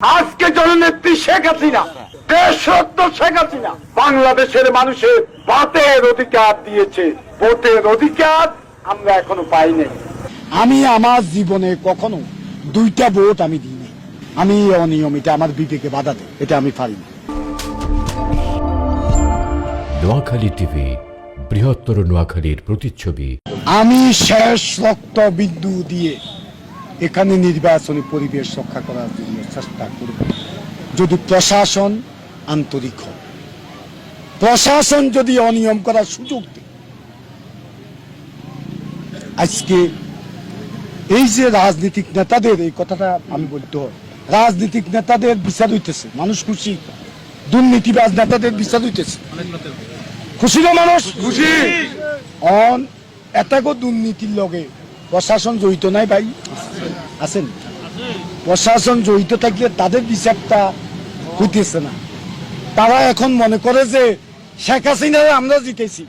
আজকে জননেত্রী শেখ হাসিনা, দেশরত্ন শেখ হাসিনা বাংলাদেশের মানুষের ভোটের অধিকার দিয়েছে। ভোটের অধিকার আমরা এখনো পাইনি। আমি আমার জীবনে কখনো দুইটা ভোট আমি দিইনি। আমি অনিয়ম, এটা আমার বিবেকে বাধা দেয়, এটা আমি পারি না। নোয়াখালী টিভি, বৃহত্তর নোয়াখালীর প্রতিচ্ছবি। আমি শেষ রক্ত বিন্দু দিয়ে এখানে নির্বাচনী পরিবেশ রক্ষা করার জন্য চেষ্টা করব, যদি প্রশাসন আন্তরিক হয়। প্রশাসন যদি অনিয়ম করার সুযোগ দেয়, আজকে এই যে রাজনীতিক নেতাদের, এই কথাটা আমি বলতে হয়, রাজনীতিক নেতাদের বিচার হইতেছে, মানুষ খুশি। দুর্নীতিবাজ নেতাদের বিচার হইতেছে, খুশি না মানুষ? খুশি। এটাকে দুর্নীতির লগে প্রশাসন জড়িত নাই ভাই, আছেন? প্রশাসন জড়িত থাকলে তাদের বিচারটা হইতেছে না। তারা এখন মনে করে যে শেখ হাসিনারে আমরা জিতেছি,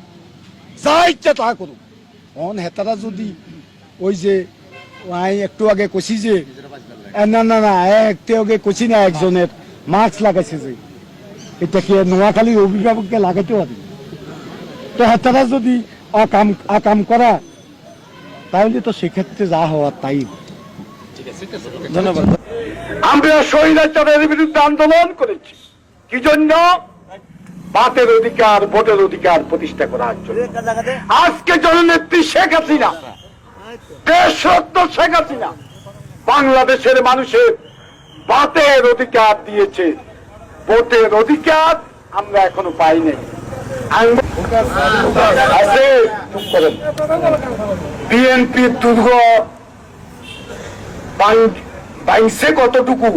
যা ইচ্ছা তা করুন। হেতারা যদি ওই যে একটু আগে কইছি যে না একটু আগে কইছি না, একজনের মাস্ক লাগাইছে যে, এটা কি নোয়াখালীর অভিভাবককে লাগাইতে পারে? তো হেতারা যদি আকাম করা, তাহলে তো সেক্ষেত্রে যা হওয়ার তাই। ধন্যবাদ। আমরা স্বৈরাচারের বিরুদ্ধে আন্দোলন করেছি কি জন্য? ভোটের অধিকার, ভোটের অধিকার প্রতিষ্ঠা করার জন্য। আজকে জননেত্রী শেখ হাসিনা, দেশরত্ন শেখ হাসিনা বাংলাদেশের মানুষের ভোটের অধিকার দিয়েছে। ভোটের অধিকার আমরা এখনো পাইনি। বিএনপির দুর্গ ভাঙছে কতটুকু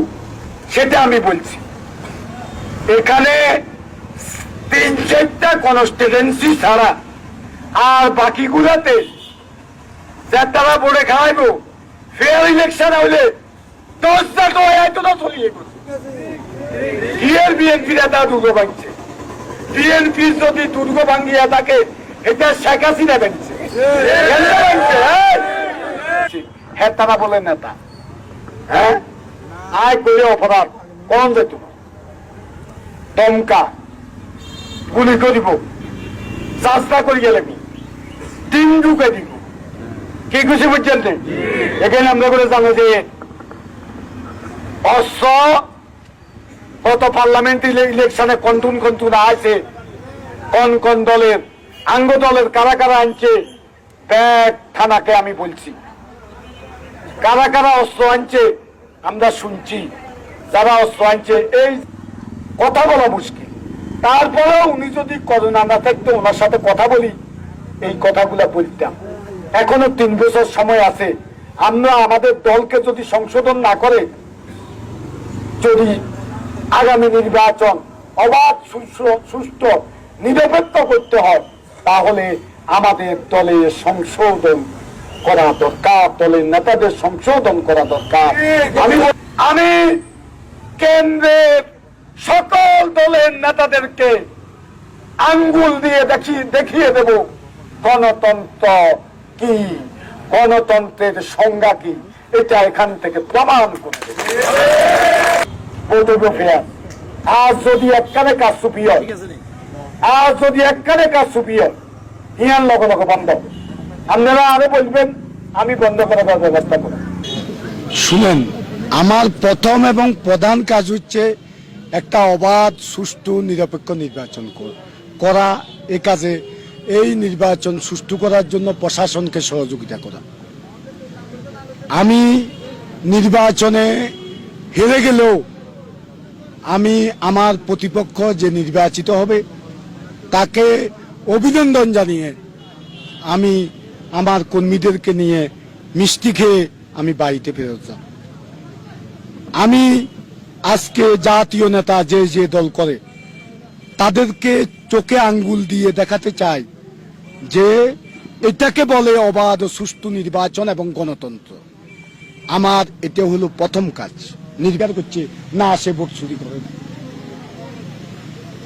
সেটা আমি বলছি। এখানে 3-4টা কনস্টিটুয়েন্সি ছাড়া আর বাকিগুলাতে যারা বোর্ডে খাওয়াইব, ফেয়ার ইলেকশন হইলে 10টা তো এতটা চলিয়ে গেছে। বিএনপির এটা দুর্গ ভাঙছে। বিএনপির যদি দুর্গ ভাঙ্গিয়া থাকে, এটা শেখ হাসিনা ভাঙছে। হ্যাঁ, তারা বলে নেতা, হ্যাঁ আয় করে অপরাধ কম যেত, দমকা গুলি করিব, চাষটা করি গেলে টিম ঢুকে দিব, কি খুশি বুঝছেন? এখানে আমরা করে জানো যে অস্ত্র গত পার্লামেন্ট ইলেকশনে কন্টুন আছে, কোন দলের আঙ্গ দলের কারা কারা আনছে, ব্যাগ থানাকে আমি বলছি, কারা কারা অস্ত্র আনছে আমরা শুনছি। যারা অস্ত্র আনছে এই কথা বলা মুশকিল। তারপরেও উনি যদি করোনা না থাকতো, ওনার সাথে কথা বলি, এই কথাগুলা বলতাম। এখনো 3 বছর সময় আছে। আমরা আমাদের দলকে যদি সংশোধন না করে, যদি আগামী নির্বাচন অবাধ, সুষ্ঠু, নিরপেক্ষ করতে হয়, তাহলে আমাদের দলে সংশোধন করা দরকার, দলের নেতাদের সংশোধন করা দরকার। আমি কেন্দ্রের সকল দলের নেতাদেরকে আঙ্গুল দিয়ে দেখিয়ে দেব গণতন্ত্র কি, গণতন্ত্রের সংজ্ঞা কি, এটা এখান থেকে প্রমাণ করতে। আজ যদি একখানে কাজ সুপিয়র, ইয়ার লগে লগে বন্ধ। আপনারা আরো বলবেন, আমি বন্ধ করার ব্যবস্থা করব। শুনেন, আমার প্রথম এবং প্রধান কাজ হচ্ছে একটা অবাধ, সুষ্ঠু, নিরপেক্ষ নির্বাচন করা। এ কাজে এই নির্বাচন সুষ্ঠু করার জন্য প্রশাসনকে সহযোগিতা করা। আমি নির্বাচনে হেরে গেলেও আমি আমার প্রতিপক্ষ যে নির্বাচিত হবে তাকে অভিনন্দন জানিয়ে আমি আমার কর্মীদেরকে নিয়ে মিষ্টি খেয়ে আমি বাড়িতে ফেরত যাব। আমি আজকে জাতীয় নেতা যে দল করে তাদেরকে চোখে আঙ্গুল দিয়ে দেখাতে চাই যে এটাকে বলে অবাধ ও সুষ্ঠু নির্বাচন এবং গণতন্ত্র। আমার এটা হলো প্রথম কাজ। নির্বাচন করছে না, সে ভোট চুরি করে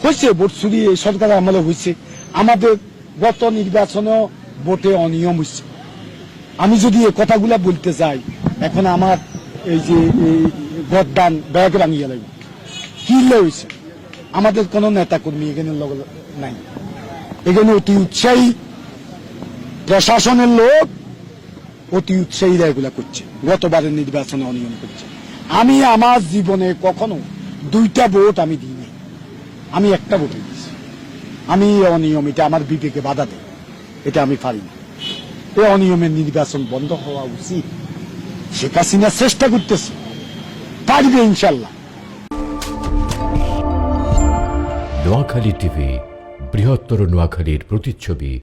হয়েছে, ভোট চুরি এই সরকারের আমলে হয়েছে। আমাদের গত নির্বাচনেও ভোটে অনিয়ম হয়েছে। আমি যদি এই কথাগুলা বলতে চাই, এখন আমার এই যে গদ্দান ব্যাগ রাঙিয়ে লাগবে কি হয়েছে আমাদের কোন নেতা কর্মী এখানে নাই এখানে অতি উৎসাহী প্রশাসনের লোক অতি উৎসাহীরা এগুলা করছে গতবারের নির্বাচনে অনিয়ম করছে আমি আমার জীবনে কখনো 2টা ভোট আমি দিইনি আমি একটা ভোটে দিয়েছি আমি এই অনিয়ম এটা আমার বিবেকে বাধা দেয় এটা আমি পারি না এই অনিয়মের নির্বাচন বন্ধ হওয়া উচিত শেখ হাসিনা চেষ্টা করতেছে পারবে ইনশাল্লাহ নোয়াখালী টিভি বৃহত্তর নোয়াখালীর প্রতিচ্ছবি।